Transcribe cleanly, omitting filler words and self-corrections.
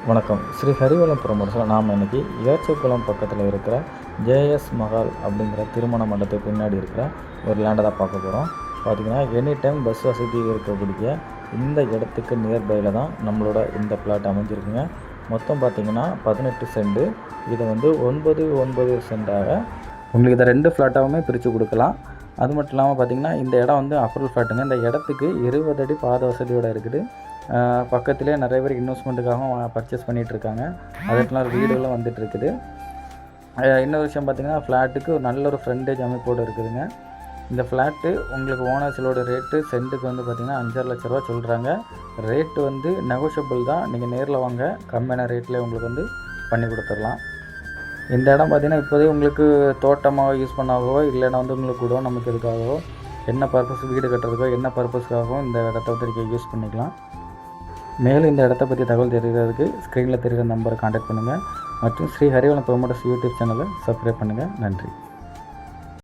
வணக்கம். ஸ்ரீ ஹரிவலம் ப்ரொமோட்டர்ஸில் நாம் இன்றைக்கி ஏச்சக்குளம் பக்கத்தில் இருக்கிற ஜேஎஸ் மஹால் அப்படிங்கிற திருமண மண்டபத்துக்கு பின்னாடி இருக்கிற ஒரு லேண்டை தான் பார்க்க போகிறோம். பார்த்திங்கன்னா எனி டைம் பஸ் வசதி இருக்கக்கூடிய இந்த இடத்துக்கு நியர்பையில் தான் நம்மளோட இந்த பிளாட் அமைஞ்சிருக்குங்க. மொத்தம் பார்த்திங்கன்னா 18 சென்ட். இதை வந்து 9 சென்டாக உங்களுக்கு இதை 2 ஃப்ளாட்டாகவுமே பிரித்து கொடுக்கலாம். அது மட்டும் இல்லாமல் பார்த்திங்கன்னா இந்த இடம் வந்து அப்ரூவல் ஃப்ளாட்டுங்க. இந்த இடத்துக்கு 20 அடி பாத வசதியோடு இருக்குது. பக்கத்திலே நிறைய பேர் இன்வெஸ்ட்மெண்ட்டுக்காகவும் பர்ச்சேஸ் பண்ணிகிட்ருக்காங்க. அதுக்கெலாம் வீடுகளும் வந்துட்டுருக்குது. இன்னொரு விஷயம் பார்த்திங்கன்னா ஃப்ளாட்டுக்கு நல்ல ஒரு ஃப்ரண்டேஜ் அமைப்போடு இருக்குதுங்க. இந்த ஃப்ளாட்டு உங்களுக்கு ஓனர்ஸோட ரேட்டு சென்ட்டுக்கு வந்து பார்த்திங்கன்னா 5.5 லட்ச ரூபா சொல்கிறாங்க. ரேட்டு வந்து நெகோஷியபிள் தான். நீங்கள் நேரில் வாங்க, கம்மியான ரேட்லேயே உங்களுக்கு வந்து பண்ணி கொடுத்துடலாம். இந்த இடம் பார்த்திங்கன்னா இப்போதே உங்களுக்கு தோட்டமாக யூஸ் பண்ணாகவோ இல்லைன்னா வந்து உங்களுக்கு கூட நமக்கு எதுக்காகவோ என்ன பர்பஸ் வீடு கட்டுறதுக்கோ என்ன பர்பஸ்க்காகவும் இந்த இடத்த வந்து நீங்கள் யூஸ் பண்ணிக்கலாம். மேலும் இந்த இடத்த பற்றி தகவல் தெரிகிறதுக்கு ஸ்க்ரீனில் தெரிகிற நம்பரை கான்டாக்ட் பண்ணுங்கள். மற்றும் ஸ்ரீ ஹரிவலம் ப்ரொமோட்டர்ஸ் யூடியூப் சேனலை சப்ஸ்கிரைப் பண்ணுங்கள். நன்றி.